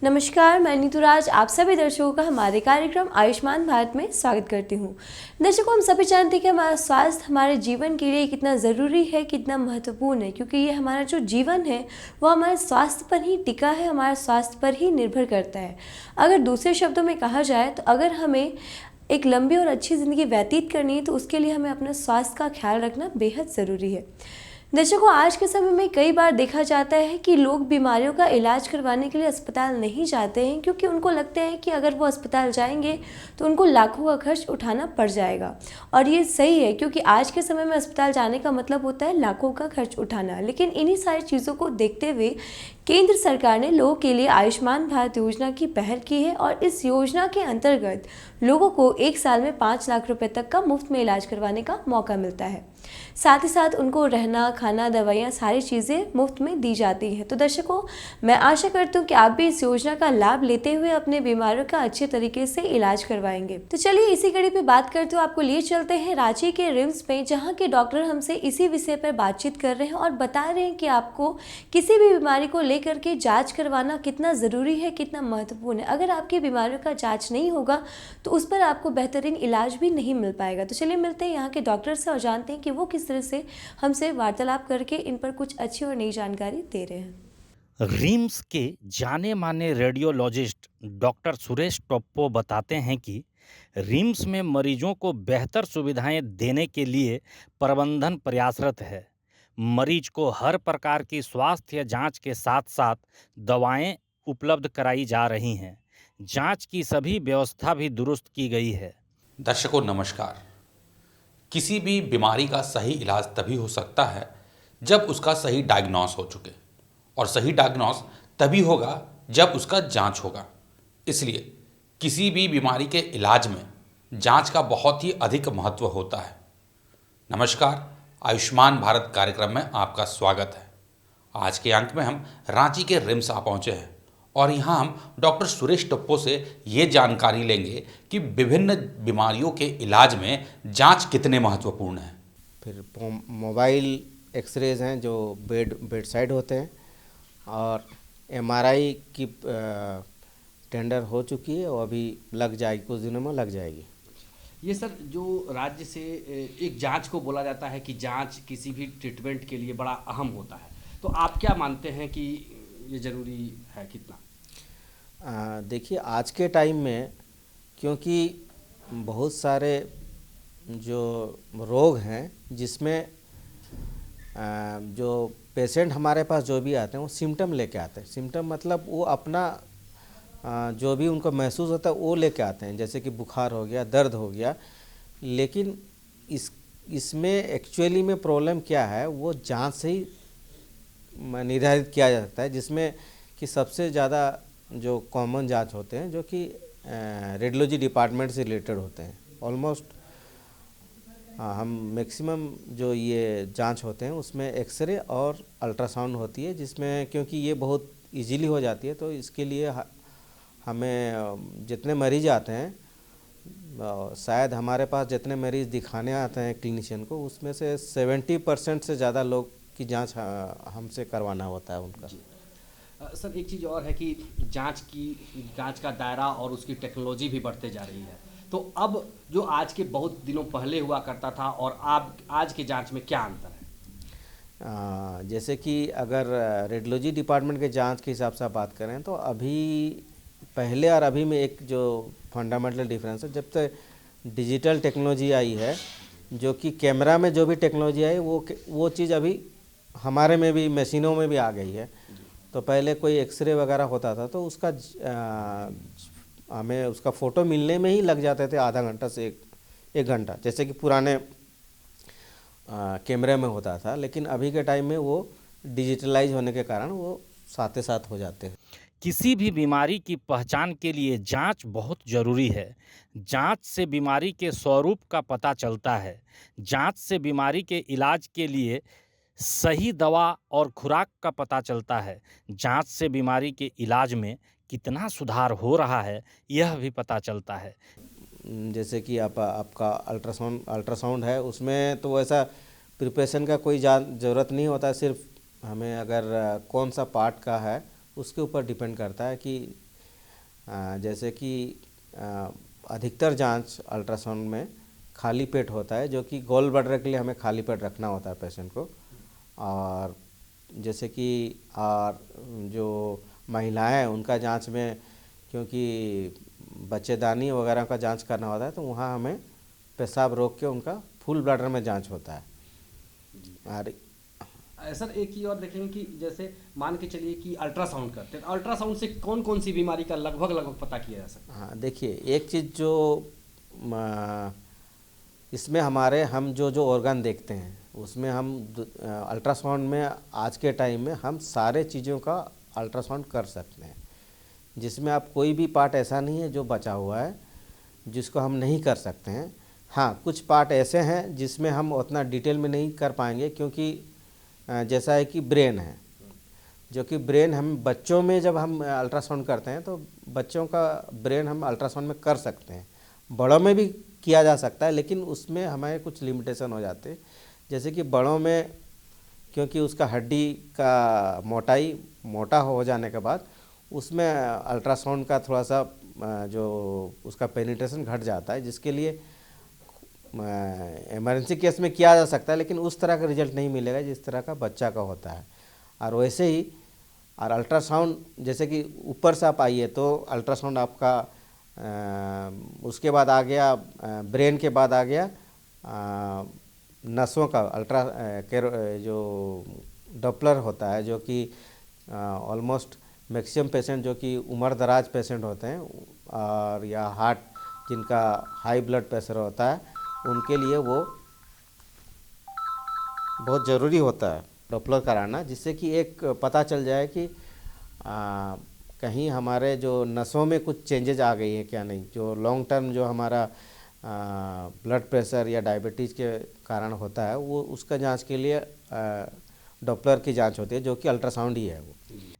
नमस्कार, मैं नीतूराज आप सभी दर्शकों का हमारे कार्यक्रम आयुष्मान भारत में स्वागत करती हूँ। दर्शकों, हम सभी जानते हैं कि हमारा स्वास्थ्य हमारे जीवन के लिए कितना ज़रूरी है, कितना महत्वपूर्ण है, क्योंकि ये हमारा जो जीवन है वो हमारे स्वास्थ्य पर ही टिका है, हमारे स्वास्थ्य पर ही निर्भर करता है। अगर दूसरे शब्दों में कहा जाए तो अगर हमें एक लंबी और अच्छी ज़िंदगी व्यतीत करनी है तो उसके लिए हमें अपने स्वास्थ्य का ख्याल रखना बेहद ज़रूरी है। दर्शकों, आज के समय में कई बार देखा जाता है कि लोग बीमारियों का इलाज करवाने के लिए अस्पताल नहीं जाते हैं, क्योंकि उनको लगता है कि अगर वो अस्पताल जाएंगे तो उनको लाखों का खर्च उठाना पड़ जाएगा। और ये सही है, क्योंकि आज के समय में अस्पताल जाने का मतलब होता है लाखों का खर्च उठाना। लेकिन इन्हीं सारी चीज़ों को देखते हुए केंद्र सरकार ने लोगों के लिए आयुष्मान भारत योजना की पहल की है और इस योजना के अंतर्गत लोगों को एक साल में 5 लाख रुपए तक का मुफ्त में इलाज करवाने का मौका मिलता है। साथ ही साथ उनको रहना, खाना, दवाइयाँ सारी चीज़ें मुफ्त में दी जाती हैं। तो दर्शकों, मैं आशा करती हूँ कि आप भी इस योजना का लाभ लेते हुए अपने बीमारियों का अच्छे तरीके से इलाज करवाएंगे। तो चलिए इसी कड़ी पे बात करते हुए आपको लिए चलते हैं रांची के रिम्स में, जहाँ के डॉक्टर हमसे इसी विषय पर बातचीत कर रहे हैं और बता रहे हैं कि आपको किसी भी बीमारी को लेकर के जाँच करवाना कितना ज़रूरी है, कितना महत्वपूर्ण है। अगर आपकी बीमारियों का जाँच नहीं होगा तो उस पर आपको बेहतरीन इलाज भी नहीं मिल पाएगा। तो चलिए मिलते हैं यहाँ के डॉक्टर से और जानते हैं कि वो किस तरह से हमसे वार्तालाप करके इन पर कुछ अच्छी और नई जानकारी दे रहे हैं। रिम्स के जाने माने रेडियोलॉजिस्ट डॉक्टर सुरेश टोप्पो बताते हैं कि रिम्स में मरीजों को बेहतर सुविधाएं देने के लिए प्रबंधन प्रयासरत है। मरीज को हर प्रकार की स्वास्थ्य जांच के साथ साथ दवाएं उपलब्ध कराई जा रही हैं। जांच की सभी व्यवस्था भी दुरुस्त की गई है। दर्शकों नमस्कार। किसी भी बीमारी का सही इलाज तभी हो सकता है जब उसका सही डायग्नोस हो चुके, और सही डायग्नोस तभी होगा जब उसका जांच होगा। इसलिए किसी भी बीमारी के इलाज में जांच का बहुत ही अधिक महत्व होता है। नमस्कार, आयुष्मान भारत कार्यक्रम में आपका स्वागत है। आज के अंक में हम रांची के रिम्स आ पहुंचे हैं और यहाँ हम डॉक्टर सुरेश टोप्पो से ये जानकारी लेंगे कि विभिन्न बीमारियों के इलाज में जांच कितने महत्वपूर्ण हैं। फिर मोबाइल एक्सरेज हैं जो बेड साइड होते हैं, और एमआरआई की टेंडर हो चुकी है और अभी लग जाएगी, कुछ दिनों में लग जाएगी। ये सर जो राज्य से एक जांच को बोला जाता है कि जांच किसी भी ट्रीटमेंट के लिए बड़ा अहम होता है, तो आप क्या मानते हैं कि ये ज़रूरी है कितना? देखिए, आज के टाइम में क्योंकि बहुत सारे जो रोग हैं जिसमें जो पेशेंट हमारे पास जो भी आते हैं वो सिम्टम लेके आते हैं। सिम्टम मतलब वो अपना जो भी उनको महसूस होता है वो लेके आते हैं, जैसे कि बुखार हो गया, दर्द हो गया। लेकिन इसमें एक्चुअली में प्रॉब्लम क्या है वो जांच से ही निर्धारित किया जा सकता है, जिसमें कि सबसे ज़्यादा जो कॉमन जांच होते हैं जो कि रेडियोलॉजी डिपार्टमेंट से रिलेटेड होते हैं। ऑलमोस्ट हम मैक्सिमम जो ये जांच होते हैं उसमें एक्सरे और अल्ट्रासाउंड होती है, जिसमें क्योंकि ये बहुत इजीली हो जाती है तो इसके लिए हमें जितने मरीज आते हैं, शायद हमारे पास जितने मरीज़ दिखाने आते हैं क्लिनिशियन को, उसमें से 70% से ज़्यादा लोग की जांच हमसे करवाना होता है उनका। सर एक चीज़ और है कि जांच का दायरा और उसकी टेक्नोलॉजी भी बढ़ते जा रही है, तो अब जो आज के बहुत दिनों पहले हुआ करता था और आज के जांच में क्या अंतर है? जैसे कि अगर रेडियोलॉजी डिपार्टमेंट के जांच के हिसाब से आप बात करें तो अभी पहले और अभी में एक जो फंडामेंटल डिफरेंस है, जब तक डिजिटल टेक्नोलॉजी आई है, जो कि कैमरा में जो भी टेक्नोलॉजी आई वो चीज़ अभी हमारे में भी मशीनों में भी आ गई है। तो पहले कोई एक्सरे वगैरह होता था तो उसका हमें उसका फ़ोटो मिलने में ही लग जाते थे आधा घंटा से एक घंटा, जैसे कि पुराने कैमरे में होता था। लेकिन अभी के टाइम में वो डिजिटलाइज होने के कारण वो साथ साथ हो जाते हैं। किसी भी बीमारी की पहचान के लिए जांच बहुत ज़रूरी है। जांच से बीमारी के स्वरूप का पता चलता है। जांच से बीमारी के इलाज के लिए सही दवा और खुराक का पता चलता है। जांच से बीमारी के इलाज में कितना सुधार हो रहा है यह भी पता चलता है। जैसे कि आपका अल्ट्रासाउंड है, उसमें तो वैसा प्रिपरेशन का कोई ज़रूरत नहीं होता, सिर्फ हमें अगर कौन सा पार्ट का है उसके ऊपर डिपेंड करता है कि जैसे कि अधिकतर जांच अल्ट्रासाउंड में खाली पेट होता है, जो कि गॉल ब्लैडर के लिए हमें खाली पेट रखना होता है पेशेंट को। और जैसे कि और जो महिलाएं हैं उनका जांच में, क्योंकि बच्चेदानी वगैरह का जांच करना होता है, तो वहाँ हमें पेशाब रोक के उनका फुल ब्लैडर में जांच होता है। और सर एक ही और देखेंगे कि जैसे मान के चलिए कि अल्ट्रासाउंड करते हैं, तो अल्ट्रासाउंड से कौन कौन सी बीमारी का लगभग पता किया जा सकता है? हाँ, देखिए, एक चीज़ जो इसमें हमारे हम जो ऑर्गन देखते हैं उसमें हम अल्ट्रासाउंड में आज के टाइम में हम सारे चीज़ों का अल्ट्रासाउंड कर सकते हैं, जिसमें आप कोई भी पार्ट ऐसा नहीं है जो बचा हुआ है जिसको हम नहीं कर सकते हैं। हाँ, कुछ पार्ट ऐसे हैं जिसमें हम उतना डिटेल में नहीं कर पाएंगे, क्योंकि जैसा है कि ब्रेन है, जो कि ब्रेन हम बच्चों में जब हम अल्ट्रासाउंड करते हैं तो बच्चों का ब्रेन हम अल्ट्रासाउंड में कर सकते हैं, बड़ों में भी किया जा सकता है, लेकिन उसमें हमारे कुछ लिमिटेशन हो जाते हैं। जैसे कि बड़ों में, क्योंकि उसका हड्डी का मोटाई मोटा हो जाने के बाद उसमें अल्ट्रासाउंड का थोड़ा सा जो उसका पेनिट्रेशन घट जाता है, जिसके लिए इमरजेंसी केस में किया जा सकता है, लेकिन उस तरह का रिजल्ट नहीं मिलेगा जिस तरह का बच्चा का होता है। और वैसे ही और अल्ट्रासाउंड जैसे कि ऊपर से आप आइए तो अल्ट्रासाउंड आपका उसके बाद आ गया ब्रेन के बाद आ गया नसों का जो डॉपलर होता है, जो कि ऑलमोस्ट मैक्सिमम पेशेंट जो कि उम्र दराज पेशेंट होते हैं और या हार्ट जिनका हाई ब्लड प्रेशर होता है उनके लिए वो बहुत ज़रूरी होता है डॉपलर कराना, जिससे कि एक पता चल जाए कि कहीं हमारे जो नसों में कुछ चेंजेज आ गई हैं क्या नहीं, जो लॉन्ग टर्म जो हमारा ब्लड प्रेशर या डायबिटीज़ के कारण होता है, वो उसका जांच के लिए डॉपलर की जांच होती है, जो कि अल्ट्रासाउंड ही है। वो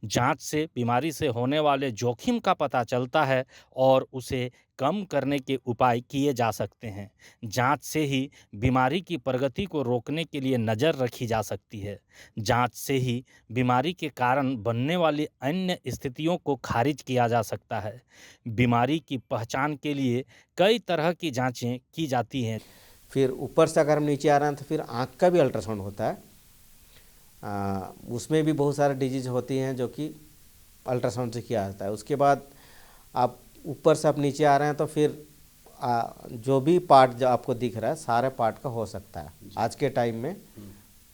जांच से बीमारी से होने वाले जोखिम का पता चलता है और उसे कम करने के उपाय किए जा सकते हैं। जांच से ही बीमारी की प्रगति को रोकने के लिए नज़र रखी जा सकती है। जांच से ही बीमारी के कारण बनने वाली अन्य स्थितियों को खारिज किया जा सकता है। बीमारी की पहचान के लिए कई तरह की जांचें की जाती हैं। फिर ऊपर से अगर हम नीचे आ रहे हैं तो फिर आँख का भी अल्ट्रासाउंड होता है। उसमें भी बहुत सारे डिजीज होती हैं जो कि अल्ट्रासाउंड से किया जाता है। उसके बाद आप ऊपर से आप नीचे आ रहे हैं तो फिर जो भी पार्ट जो आपको दिख रहा है सारे पार्ट का हो सकता है। आज के टाइम में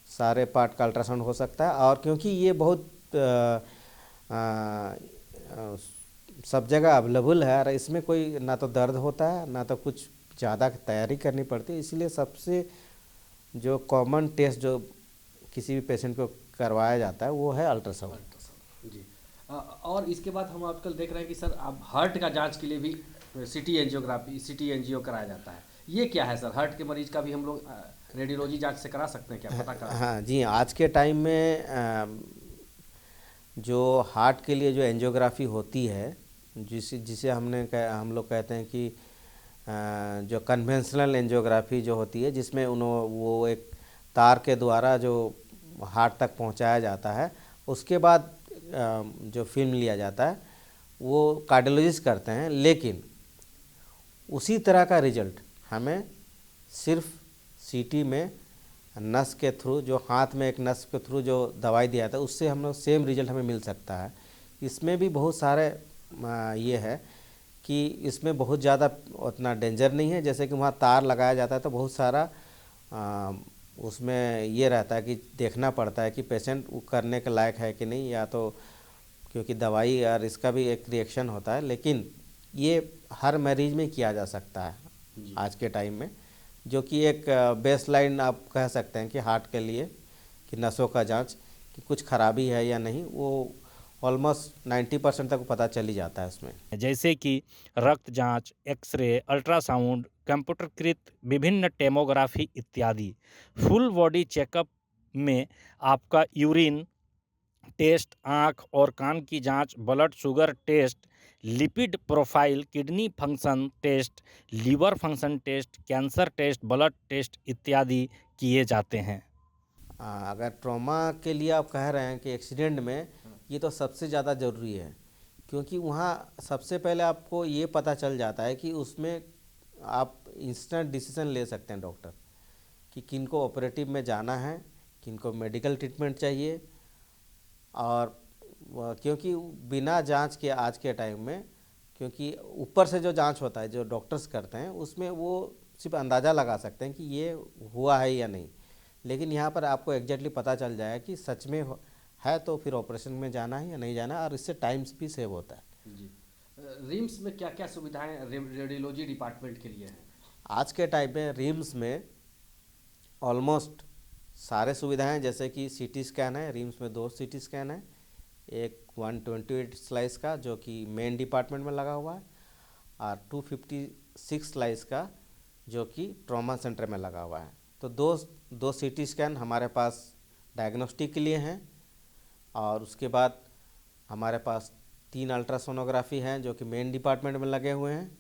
सारे पार्ट का अल्ट्रासाउंड हो सकता है, और क्योंकि ये बहुत सब जगह अवेलेबल है और इसमें कोई ना तो दर्द होता है ना तो कुछ ज़्यादा तैयारी करनी पड़ती है, इसलिए सबसे जो कॉमन टेस्ट जो किसी भी पेशेंट को करवाया जाता है वो है अल्ट्रासाउंड। जी। और इसके बाद हम आजकल देख रहे हैं कि सर आप हार्ट का जांच के लिए भी सिटी एंजियो कराया जाता है। ये क्या है सर? हार्ट के मरीज का भी हम लोग रेडियोलॉजी जांच से करा सकते हैं क्या, पता करा? हाँ जी, आज के टाइम में जो हार्ट के लिए जो एंजियोग्राफी होती है, जिसे हम लोग कहते हैं कि जो कन्वेंशनल एंजियोग्राफी जो होती है, जिसमें वो एक तार के द्वारा जो हार्ट तक पहुंचाया जाता है, उसके बाद जो फिल्म लिया जाता है वो कार्डियोलॉजिस्ट करते हैं, लेकिन उसी तरह का रिजल्ट हमें सिर्फ सीटी में नस के थ्रू, जो हाथ में एक नस के थ्रू जो दवाई दिया था उससे हम लोग सेम रिजल्ट हमें मिल सकता है। इसमें भी बहुत सारे ये है कि इसमें बहुत ज़्यादा उतना डेंजर नहीं है। जैसे कि वहाँ तार लगाया जाता है तो बहुत सारा उसमें ये रहता है कि देखना पड़ता है कि पेशेंट वो करने के लायक है कि नहीं, या तो क्योंकि दवाई और इसका भी एक रिएक्शन होता है, लेकिन ये हर मरीज में किया जा सकता है आज के टाइम में, जो कि एक बेसलाइन आप कह सकते हैं कि हार्ट के लिए कि नसों का जांच कि कुछ खराबी है या नहीं, वो ऑलमोस्ट 90% तक पता चली जाता है उसमें। जैसे कि रक्त जांच, एक्सरे, अल्ट्रासाउंड, कंप्यूटरकृत विभिन्न टेमोग्राफी इत्यादि। फुल बॉडी चेकअप में आपका यूरिन टेस्ट, आँख और कान की जांच, blood sugar test, lipid profile, kidney function test, liver function test, cancer test, blood test इत्यादि किए जाते हैं। अगर ट्रॉमा के लिए आप कह रहे हैं कि एक्सीडेंट में, ये तो सबसे ज़्यादा ज़रूरी है, क्योंकि वहाँ सबसे पहले आपको ये पता चल जाता है कि उसमें आप इंस्टेंट डिसीजन ले सकते हैं डॉक्टर कि किनको ऑपरेटिव में जाना है, किनको मेडिकल ट्रीटमेंट चाहिए। और क्योंकि बिना जांच के आज के टाइम में, क्योंकि ऊपर से जो जांच होता है जो डॉक्टर्स करते हैं उसमें वो सिर्फ अंदाज़ा लगा सकते हैं कि ये हुआ है या नहीं, लेकिन यहाँ पर आपको एग्जैक्टली पता चल जाएगा कि सच में है तो फिर ऑपरेशन में जाना है या नहीं जाना है, और इससे टाइम भी सेव होता है। जी। रिम्स में क्या क्या सुविधाएं रेडियोलॉजी डिपार्टमेंट के लिए हैं? आज के टाइम में रिम्स में ऑलमोस्ट सारे सुविधाएं, जैसे कि सीटी स्कैन है, रिम्स में 2 सीटी स्कैन है, एक 128 स्लाइस का जो कि मेन डिपार्टमेंट में लगा हुआ है, और 256 स्लाइस का जो कि ट्रॉमा सेंटर में लगा हुआ है। तो दो सीटी स्कैन हमारे पास डायग्नोस्टिक के लिए हैं, और उसके बाद हमारे पास 3 अल्ट्रासोनोग्राफी हैं जो कि मेन डिपार्टमेंट में लगे हुए हैं,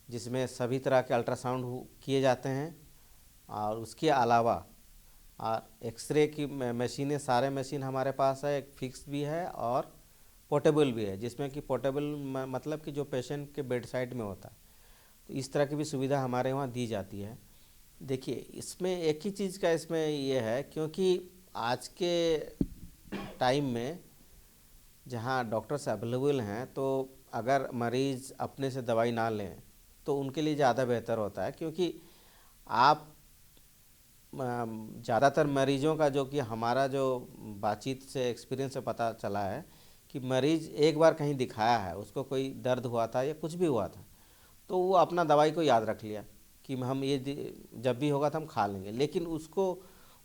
जिसमें सभी तरह के अल्ट्रासाउंड किए जाते हैं। और उसके अलावा एक्सरे की मशीनें, सारे मशीन हमारे पास है, एक फिक्स भी है और पोर्टेबल भी है, जिसमें कि पोर्टेबल मतलब कि जो पेशेंट के बेड साइड में होता है, तो इस तरह की भी सुविधा हमारे वहाँ दी जाती है। देखिए, इसमें एक ही चीज़ का इसमें ये है, क्योंकि आज के टाइम में जहाँ डॉक्टर्स अवेलेबल हैं, तो अगर मरीज़ अपने से दवाई ना लें तो उनके लिए ज़्यादा बेहतर होता है। क्योंकि आप ज़्यादातर मरीजों का, जो कि हमारा जो बातचीत से एक्सपीरियंस से पता चला है कि मरीज़ एक बार कहीं दिखाया है, उसको कोई दर्द हुआ था या कुछ भी हुआ था, तो वो अपना दवाई को याद रख लिया कि हम ये जब भी होगा तो हम खा लेंगे, लेकिन उसको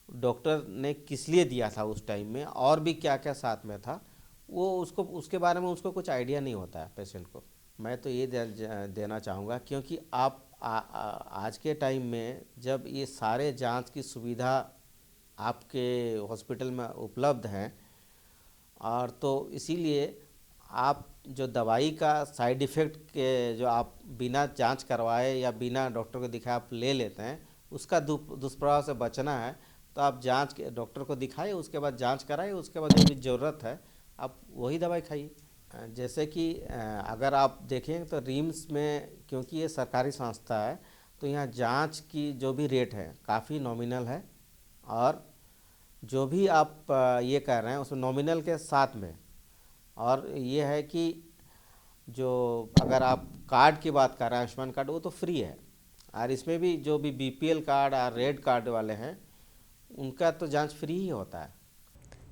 डॉक्टर ने किस लिए दिया था उस टाइम में और भी क्या क्या साथ में था, वो उसको उसके बारे में उसको कुछ आइडिया नहीं होता है पेशेंट को। मैं तो ये देना चाहूँगा, क्योंकि आप आज के टाइम में जब ये सारे जांच की सुविधा आपके हॉस्पिटल में उपलब्ध हैं, और तो इसीलिए आप जो दवाई का साइड इफ़ेक्ट के जो आप बिना जांच करवाए या बिना डॉक्टर को दिखाए आप ले लेते हैं, उसका दुष्प्रभाव से बचना है तो आप जांच के डॉक्टर को दिखाइए, उसके बाद जांच कराइए, उसके बाद जो भी ज़रूरत है आप वही दवाई खाइए। जैसे कि अगर आप देखें तो रिम्स में, क्योंकि ये सरकारी संस्था है, तो यहाँ जांच की जो भी रेट है काफ़ी नॉमिनल है, और जो भी आप ये कर रहे हैं उसमें नॉमिनल के साथ में, और ये है कि जो अगर आप कार्ड की बात कर रहे हैं, आयुष्मान कार्ड, वो तो फ्री है, और इसमें भी जो भी बीपीएल कार्ड और रेड कार्ड वाले हैं उनका तो जांच फ्री ही होता है।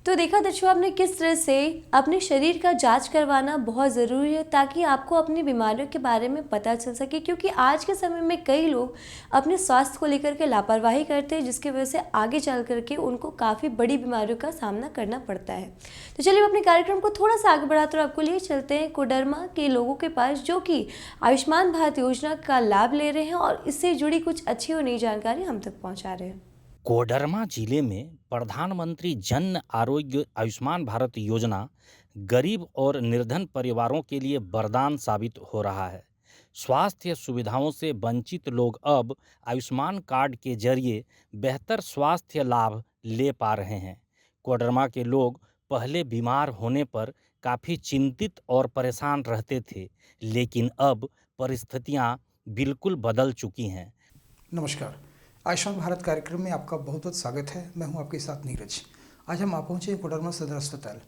तो देखा दर्शकों, आपने किस तरह से अपने शरीर का जांच करवाना बहुत ज़रूरी है ताकि आपको अपनी बीमारियों के बारे में पता चल सके, क्योंकि आज के समय में कई लोग अपने स्वास्थ्य को लेकर के लापरवाही करते हैं, जिसकी वजह से आगे चल करके उनको काफ़ी बड़ी बीमारियों का सामना करना पड़ता है। तो चलिए अपने कार्यक्रम को थोड़ा सा आगे बढ़ाते हुए आपको लिए चलते हैं कोडरमा के लोगों के पास, जो कि आयुष्मान भारत योजना का लाभ ले रहे हैं और इससे जुड़ी कुछ अच्छी और नई जानकारी हम तक पहुँचा रहे हैं। कोडरमा जिले में प्रधानमंत्री जन आरोग्य आयुष्मान भारत योजना गरीब और निर्धन परिवारों के लिए वरदान साबित हो रहा है। स्वास्थ्य सुविधाओं से वंचित लोग अब आयुष्मान कार्ड के जरिए बेहतर स्वास्थ्य लाभ ले पा रहे हैं। कोडरमा के लोग पहले बीमार होने पर काफ़ी चिंतित और परेशान रहते थे, लेकिन अब परिस्थितियां बिल्कुल बदल चुकी हैं। नमस्कार, आयुष्मान भारत कार्यक्रम में आपका बहुत बहुत स्वागत है। मैं हूं आपके साथ नीरज। आज हम पहुंचे कोडरमा सदर अस्पताल।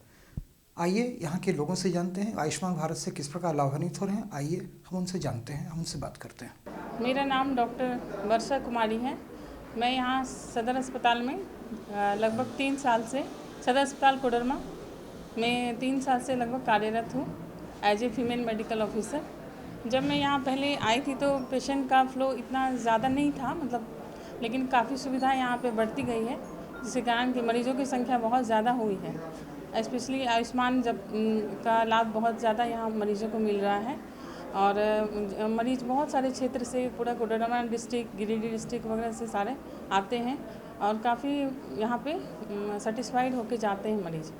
आइए यहाँ के लोगों से जानते हैं आयुष्मान भारत से किस प्रकार लाभान्वित हो रहे हैं। आइए हम उनसे जानते हैं, हम उनसे बात करते हैं। मेरा नाम डॉक्टर वर्षा कुमारी है। मैं यहाँ सदर अस्पताल में लगभग 3 साल से, सदर अस्पताल कोडरमा में 3 साल से लगभग कार्यरत हूँ as a female medical officer. जब मैं यहाँ पहले आई थी तो पेशेंट का फ्लो इतना ज़्यादा नहीं था, लेकिन काफ़ी सुविधाएं यहाँ पे बढ़ती गई है, जिसके कारण कि मरीजों की संख्या बहुत ज़्यादा हुई है। स्पेशली आयुष्मान का लाभ बहुत ज़्यादा यहाँ मरीजों को मिल रहा है, और मरीज बहुत सारे क्षेत्र से, पूरा कोडरमा डिस्ट्रिक्ट, गिरिडीह डिस्ट्रिक्ट वगैरह से सारे आते हैं, और काफ़ी यहाँ पे सेटिस्फाइड होके जाते हैं मरीज।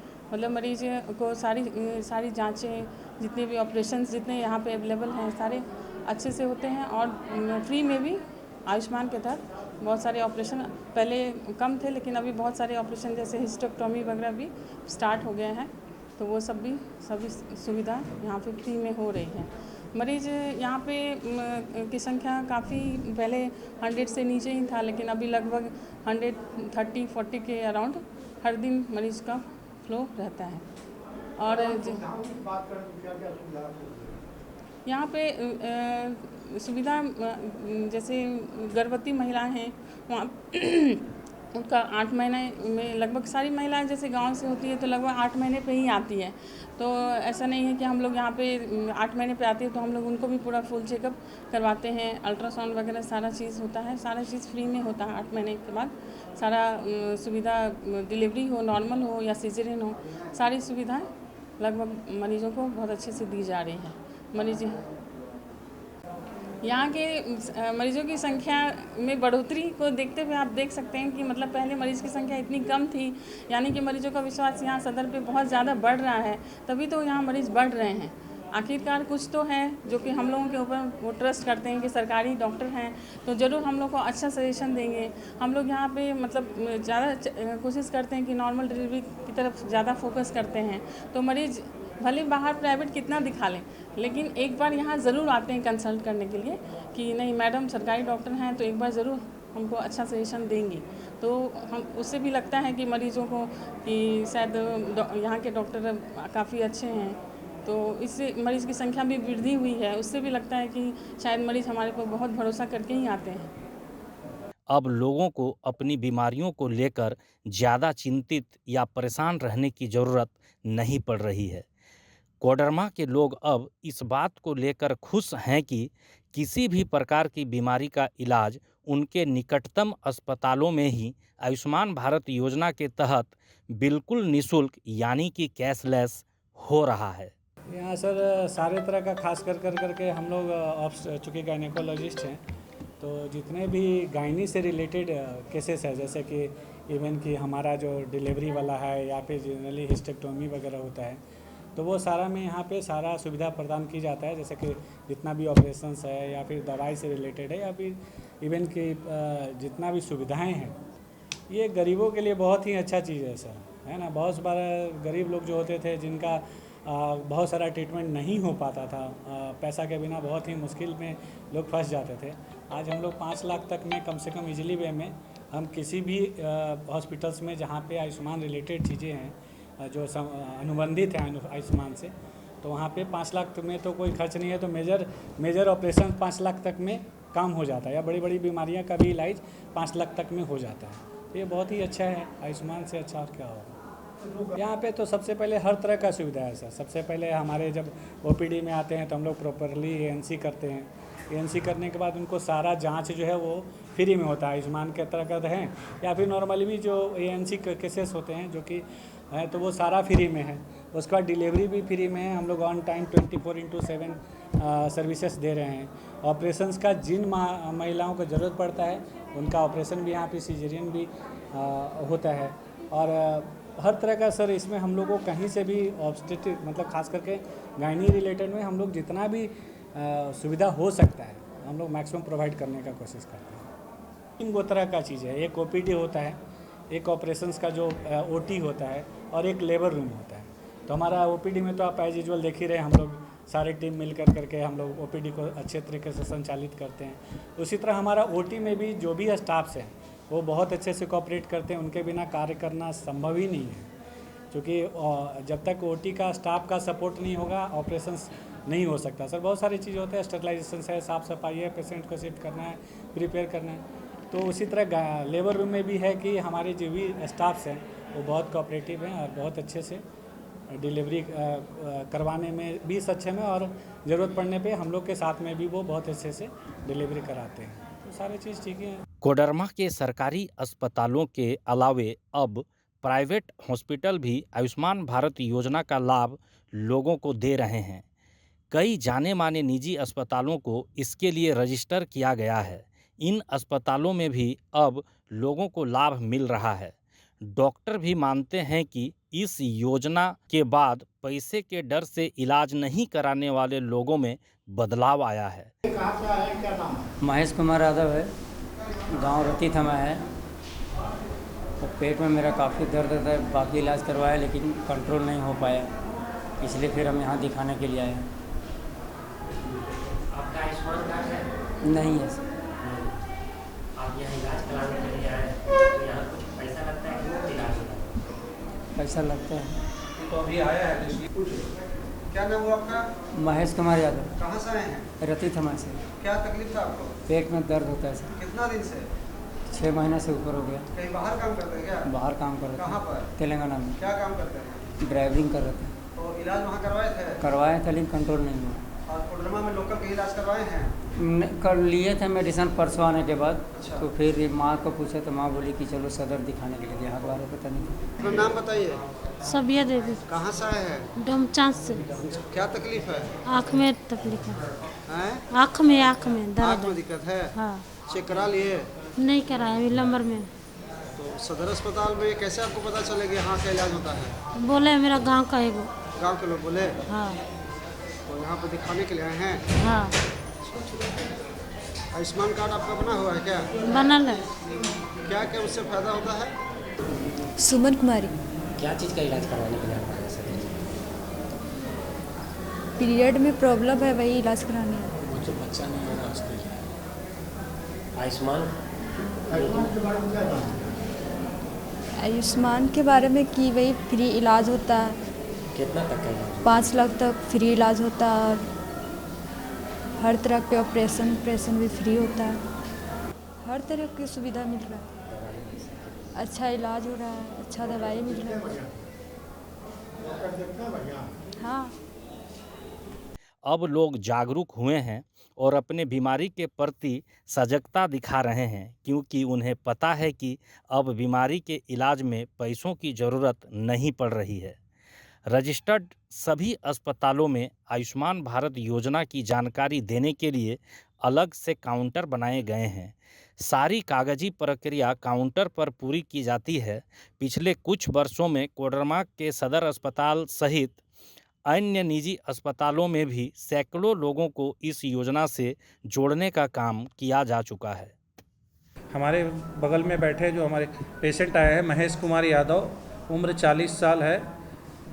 मरीज को सारी जाँचें, जितने भी ऑपरेशंस जितने यहाँ पे अवेलेबल हैं, सारे अच्छे से होते हैं, और फ्री में भी आयुष्मान के तहत बहुत सारे ऑपरेशन पहले कम थे, लेकिन अभी बहुत सारे ऑपरेशन जैसे हिस्टेक्टोमी वगैरह भी स्टार्ट हो गए हैं। तो वो सभी सुविधा यहाँ पे फ्री में हो रही है। मरीज़ यहाँ पे की संख्या काफ़ी पहले 100 से नीचे ही था, लेकिन अभी लगभग 130-40 के अराउंड हर दिन मरीज़ का फ्लो रहता है। और यहाँ पे सुविधा जैसे गर्भवती महिलाएं हैं वहाँ उनका 8 महीने में लगभग सारी महिलाएं जैसे गांव से होती है तो लगभग 8 महीने पे ही आती है। तो ऐसा नहीं है कि हम लोग यहाँ पे 8 महीने पे आती है तो हम लोग उनको भी पूरा फुल चेकअप करवाते हैं, अल्ट्रासाउंड वगैरह सारा चीज़ होता है, सारा चीज़ फ्री में होता है। 8 महीने के बाद सारा सुविधा, डिलीवरी हो, नॉर्मल हो या सिजेरियन हो, सारी सुविधाएँ लगभग मरीजों को बहुत अच्छे से दी जा रही है। मरीज यहाँ के मरीजों की संख्या में बढ़ोतरी को देखते हुए आप देख सकते हैं कि मतलब पहले मरीज़ की संख्या इतनी कम थी, यानी कि मरीजों का विश्वास यहाँ सदर पे बहुत ज़्यादा बढ़ रहा है, तभी तो यहाँ मरीज़ बढ़ रहे हैं। आखिरकार कुछ तो है जो कि हम लोगों के ऊपर वो ट्रस्ट करते हैं कि सरकारी डॉक्टर हैं तो ज़रूर हम लोग को अच्छा सजेशन देंगे। हम लोग यहाँ पे मतलब ज़्यादा कोशिश करते हैं कि नॉर्मल डिलीवरी की तरफ ज़्यादा फोकस करते हैं। तो मरीज़ भले बाहर प्राइवेट कितना दिखा लें, लेकिन एक बार यहाँ ज़रूर आते हैं कंसल्ट करने के लिए कि नहीं मैडम सरकारी डॉक्टर हैं तो एक बार ज़रूर हमको अच्छा सजेशन देंगी। तो हम उससे भी लगता है कि मरीज़ों को कि शायद यहाँ के डॉक्टर काफ़ी अच्छे हैं, तो इससे मरीज़ की संख्या भी वृद्धि हुई है। उससे भी लगता है कि शायद मरीज़ हमारे पर बहुत भरोसा करके ही आते हैं। अब लोगों को अपनी बीमारियों को लेकर ज़्यादा चिंतित या परेशान रहने की ज़रूरत नहीं पड़ रही है। कोडरमा के लोग अब इस बात को लेकर खुश हैं कि किसी भी प्रकार की बीमारी का इलाज उनके निकटतम अस्पतालों में ही आयुष्मान भारत योजना के तहत बिल्कुल निःशुल्क यानी कि कैशलेस हो रहा है। यहाँ सर सारे तरह का खास करके हम लोग चूँकि गायनेकोलॉजिस्ट हैं तो जितने भी गायनी से रिलेटेड केसेस है, जैसे कि इवन कि हमारा जो डिलीवरी वाला है या फिर जनरली हिस्टेक्टोमी वगैरह होता है तो वो सारा में यहाँ पे सारा सुविधा प्रदान की जाता है। जैसे कि जितना भी ऑपरेशंस है या फिर दवाई से रिलेटेड है या फिर इवन कि जितना भी सुविधाएं हैं, ये गरीबों के लिए बहुत ही अच्छा चीज़ है सर, है ना। बहुत बार गरीब लोग जो होते थे जिनका बहुत सारा ट्रीटमेंट नहीं हो पाता था, पैसा के बिना बहुत ही मुश्किल में लोग फंस जाते थे। आज हम लोग 5 लाख तक में कम से कम इजीली वे में हम किसी भी हॉस्पिटल्स में जहाँ पे आयुष्मान रिलेटेड चीज़ें हैं जो अनुबंधित हैं आयुष्मान से, तो वहाँ पे 5 लाख में तो कोई खर्च नहीं है। तो मेजर ऑपरेशन 5 लाख तक में काम हो जाता है, या बड़ी बड़ी बीमारियाँ का भी इलाज 5 लाख तक में हो जाता है। तो ये बहुत ही अच्छा है, आयुष्मान से अच्छा और क्या होगा। यहाँ पे तो सबसे पहले हर तरह का सुविधा है सर। सबसे पहले हमारे जब OPD में आते हैं तो हम लोग प्रॉपरली ANC करते हैं। ANC करने के बाद उनको सारा जांच जो है वो फ्री में होता है, आयुष्मान के तहत हैं या फिर नॉर्मली भी जो ANC केसेस होते हैं जो कि है तो वो सारा फ्री में है। उसके बाद डिलीवरी भी फ्री में है। हम लोग ऑन टाइम 24/7 सर्विसेज दे रहे हैं। ऑपरेशंस का जिन महिलाओं को ज़रूरत पड़ता है उनका ऑपरेशन भी यहाँ पे सिजेरियन भी होता है। और हर तरह का सर इसमें हम लोग को कहीं से भी ऑब्स्टेट्रिक मतलब खास करके गायनी रिलेटेड में हम लोग जितना भी सुविधा हो सकता है हम लोग मैक्सिमम प्रोवाइड करने का कोशिश करते हैं। 3 तरह का चीज़ है, एक OPD होता है, एक ऑपरेशंस का जो OT होता है और एक लेबर रूम होता है। तो हमारा OPD में तो आप एज यूजुअल देख ही रहे, हम लोग सारे टीम मिल करके हम लोग OPD को अच्छे तरीके से संचालित करते हैं। उसी तरह हमारा OT में भी जो भी स्टाफ्स हैं वो बहुत अच्छे से कोऑपरेट करते हैं। उनके बिना कार्य करना संभव ही नहीं है, क्योंकि जब तक OT का स्टाफ का सपोर्ट नहीं होगा ऑपरेशंस नहीं हो सकता सर। बहुत सारी चीज़ें होते हैं, स्टरलाइजेशन है, साफ़ सफाई है, पेशेंट को शिफ्ट करना है, प्रिपेयर करना है। तो उसी तरह लेबर रूम में भी है कि हमारे जो भी स्टाफ्स हैं वो बहुत कोऑपरेटिव हैं और बहुत अच्छे से डिलीवरी करवाने में भी सक्षम है, और ज़रूरत पड़ने पे हम लोग के साथ में भी वो बहुत अच्छे से डिलीवरी कराते हैं। तो सारी चीज़ ठीक है। कोडरमा के सरकारी अस्पतालों के अलावे अब प्राइवेट हॉस्पिटल भी आयुष्मान भारत योजना का लाभ लोगों को दे रहे हैं। कई जाने माने निजी अस्पतालों को इसके लिए रजिस्टर किया गया है। इन अस्पतालों में भी अब लोगों को लाभ मिल रहा है। डॉक्टर भी मानते हैं कि इस योजना के बाद पैसे के डर से इलाज नहीं कराने वाले लोगों में बदलाव आया है। महेश कुमार यादव है, गांव रती थमा है। और पेट में मेरा काफ़ी दर्द था, बाकी इलाज करवाया लेकिन कंट्रोल नहीं हो पाया। इसलिए फिर हम यहाँ दिखाने के लिए आए हैं। आपका आयुष्मान कार्ड है? नहीं है सर। आप यहाँ इलाज कराने के लिए आए हैं, तो यहाँ कुछ पैसा लगता है कि मुफ्त इलाज होता है? पैसा लगता है। तो अभी आया है तो इसलिए क्या नाम हुआ आपका? महेश कुमार यादव, कहाँ से आए हैं? रति थमा से। क्या तकलीफ था आपको? पेट में दर्द होता है सर। कितना दिन से? 6 महीने से ऊपर हो गया। कहीं बाहर काम करते हैं क्या? बाहर काम कर रहे कहाँ थे, पर? तेलंगाना में। क्या काम करते हैं? ड्राइविंग कर रहे थे। तो इलाज वहाँ करवाए थे? करवाए थे लेकिन कंट्रोल नहीं हुआ। और कोडरमा में लोकल कहीं इलाज करवाए हैं? कर लिए थे मेडिसिन परसों आने के बाद। अच्छा। तो फिर माँ को पूछा तो माँ बोली कि चलो सदर दिखाने के लिए, यहाँ दोबारा पता नहीं। अपना नाम बताइए। सबिया देवी, कहाँ से आए हैं? डोमचांच से। क्या तकलीफ है? आँख में तकलीफ है। हैं? आँख में आँख दर्द में है। दिक्कत है? हाँ, चेक करा लिए? नहीं कराया अभी नंबर में। तो सदर अस्पताल में कैसे आपको पता चलेगा यहाँ का इलाज होता है? बोले मेरा गांव का है वो। गांव के लोग बोले? हाँ तो यहाँ पर दिखाने के लिए आए हैं? हाँ, आयुष्मान कार्ड आपका बना हुआ है क्या? बनल है। क्या क्या उससे फायदा होता है? सुमन कुमारी। क्या चीज़ का इलाज करवाने के लिए आप आए हैं सर? पीरियड में प्रॉब्लम है, वही इलाज कराने है। वो जो बच्चा नहीं हो रहा उसके लिए आयुष्मान आयुष्मान के बारे में कि वही फ्री इलाज होता है, कितना तक का इलाज? 5 लाख तक फ्री इलाज होता है और हर तरह के ऑपरेशन भी फ्री होता है। हर तरह की सुविधा मिल रहा है, अच्छा इलाज हो रहा है, अच्छा दवाई मिल रहा है। हाँ, अब लोग जागरूक हुए हैं और अपने बीमारी के प्रति सजगता दिखा रहे हैं, क्योंकि उन्हें पता है कि अब बीमारी के इलाज में पैसों की ज़रूरत नहीं पड़ रही है। रजिस्टर्ड सभी अस्पतालों में आयुष्मान भारत योजना की जानकारी देने के लिए अलग से काउंटर बनाए गए हैं। सारी कागजी प्रक्रिया काउंटर पर पूरी की जाती है। पिछले कुछ वर्षों में कोडरमा के सदर अस्पताल सहित अन्य निजी अस्पतालों में भी सैकड़ों लोगों को इस योजना से जोड़ने का काम किया जा चुका है। हमारे बगल में बैठे जो हमारे पेशेंट आए हैं, महेश कुमार यादव, उम्र 40 साल है,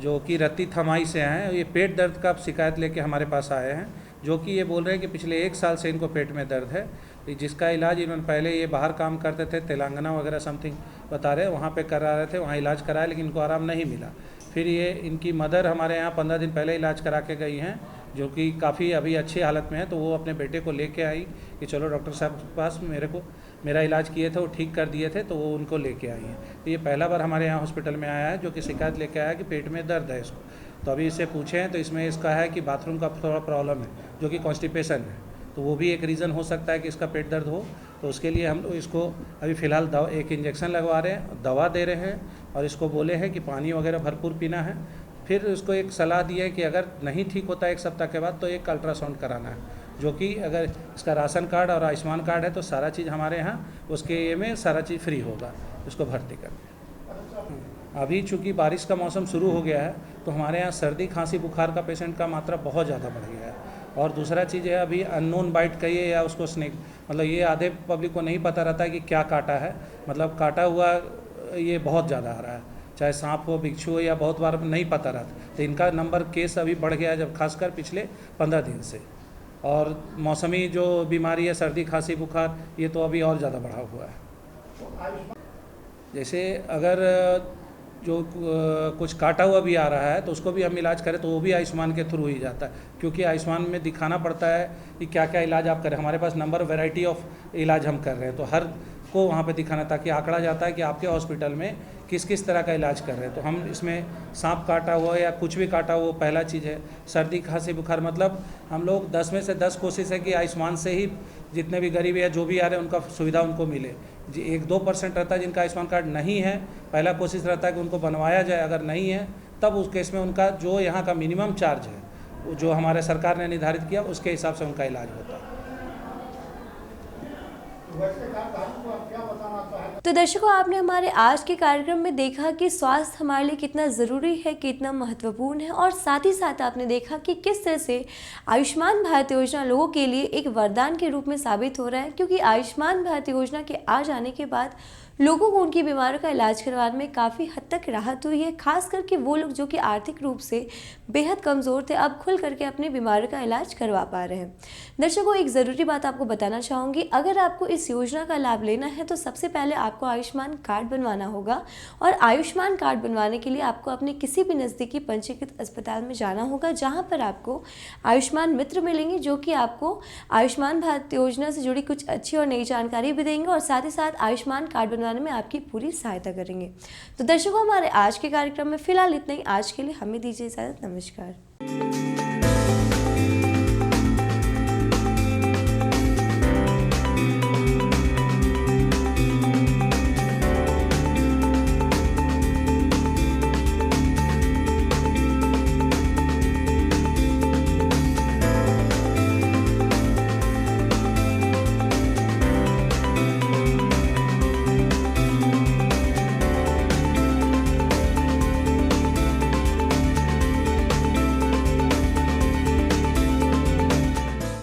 जो कि रत्ती थमाई से हैं। ये पेट दर्द का शिकायत लेके हमारे पास आए हैं, जो कि ये बोल रहे हैं कि पिछले 1 साल से इनको पेट में दर्द है, जिसका इलाज इन्होंने पहले ये बाहर काम करते थे, तेलंगाना वगैरह समथिंग बता रहे, वहाँ पे करा रहे थे, वहाँ इलाज कराया लेकिन इनको आराम नहीं मिला। फिर ये इनकी मदर हमारे यहाँ 15 दिन पहले इलाज करा के गई हैं, जो कि काफ़ी अभी अच्छी हालत में है। तो वो अपने बेटे को लेके आई कि चलो डॉक्टर साहब के पास, मेरा इलाज किए थे, वो ठीक कर दिए थे, तो वो उनको लेके आई हैं। तो ये पहला बार हमारे यहाँ हॉस्पिटल में आया है, जो कि शिकायत लेके आया कि पेट में दर्द है इसको। तो अभी इससे पूछे हैं तो इसमें इसका है कि बाथरूम का थोड़ा प्रॉब्लम है, जो कि कॉन्स्टिपेशन है, तो वो भी एक रीज़न हो सकता है कि इसका पेट दर्द हो। तो उसके लिए हम लोग इसको अभी फ़िलहाल एक इंजेक्शन लगवा रहे हैं, दवा दे रहे हैं, और इसको बोले हैं कि पानी वगैरह भरपूर पीना है। फिर उसको एक सलाह दी है कि अगर नहीं ठीक होता 1 सप्ताह के बाद तो एक अल्ट्रासाउंड कराना है, जो कि अगर इसका राशन कार्ड और आयुष्मान कार्ड है तो सारा चीज़ हमारे यहाँ उसके ये में सारा चीज़ फ्री होगा उसको भर्ती करके। अभी चूँकि बारिश का मौसम शुरू हो गया है तो हमारे यहाँ सर्दी खांसी बुखार का पेशेंट का मात्रा बहुत ज़्यादा बढ़ गया है। और दूसरा चीज़ है, अभी अननोन बाइट कहिए या उसको स्नेक, मतलब ये आधे पब्लिक को नहीं पता रहता है कि क्या काटा है, मतलब काटा हुआ ये बहुत ज़्यादा आ रहा है, चाहे सांप हो, बिच्छू हो, या बहुत बार नहीं पता रहता। तो इनका नंबर केस अभी बढ़ गया है, जब खासकर पिछले 15 दिन से। और मौसमी जो बीमारी है, सर्दी खांसी बुखार, ये तो अभी और ज़्यादा बढ़ा हुआ है। जैसे अगर जो कुछ काटा हुआ भी आ रहा है तो उसको भी हम इलाज करें तो वो भी आयुष्मान के थ्रू ही जाता है, क्योंकि आयुष्मान में दिखाना पड़ता है कि क्या क्या इलाज आप करें। हमारे पास नंबर वैरायटी ऑफ इलाज हम कर रहे हैं, तो हर को वहाँ पे दिखाना, ताकि आंकड़ा जाता है कि आपके हॉस्पिटल में किस किस तरह का इलाज कर रहे हैं। तो हम इसमें सांप काटा हुआ या कुछ भी काटा हुआ पहला चीज़ है। सर्दी खांसी बुखार, मतलब हम लोग 10 में से 10 कोशिश है कि आयुष्मान से ही जितने भी गरीब या जो भी आ रहे हैं उनका सुविधा उनको मिले। 1-2% रहता है जिनका आयुष्मान कार्ड नहीं है, पहला कोशिश रहता है कि उनको बनवाया जाए। अगर नहीं है तब उस केस में उनका जो यहाँ का मिनिमम चार्ज है, जो हमारे सरकार ने निर्धारित किया, उसके हिसाब से उनका इलाज होता है। तो दर्शकों, आपने हमारे आज के कार्यक्रम में देखा कि स्वास्थ्य हमारे लिए कितना ज़रूरी है, कितना महत्वपूर्ण है, और साथ ही साथ आपने देखा कि किस तरह से आयुष्मान भारत योजना लोगों के लिए एक वरदान के रूप में साबित हो रहा है, क्योंकि आयुष्मान भारत योजना के आ जाने के बाद लोगों को उनकी बीमारियों का इलाज करवाने में काफ़ी हद तक राहत हुई है। खास करके वो लोग जो कि आर्थिक रूप से बेहद कमज़ोर थे, अब खुल करके अपनी बीमारियों का इलाज करवा पा रहे हैं। दर्शकों, एक ज़रूरी बात आपको बताना चाहूँगी, अगर आपको इस योजना का लाभ लेना है तो सबसे पहले आपको आयुष्मान कार्ड बनवाना होगा और आयुष्मान कार्ड बनवाने के लिए आपको अपने किसी भी नज़दीकी पंजीकृत अस्पताल में जाना होगा, जहाँ पर आपको आयुष्मान मित्र मिलेंगे जो कि आपको आयुष्मान भारत योजना से जुड़ी कुछ अच्छी और नई जानकारी भी देंगे और साथ ही साथ आयुष्मान कार्ड बनवाने में आपकी पूरी सहायता करेंगे। तो दर्शकों, हमारे आज के कार्यक्रम में फिलहाल इतना ही। आज के लिए हमें दीजिए इजाज़त। नमस्कार।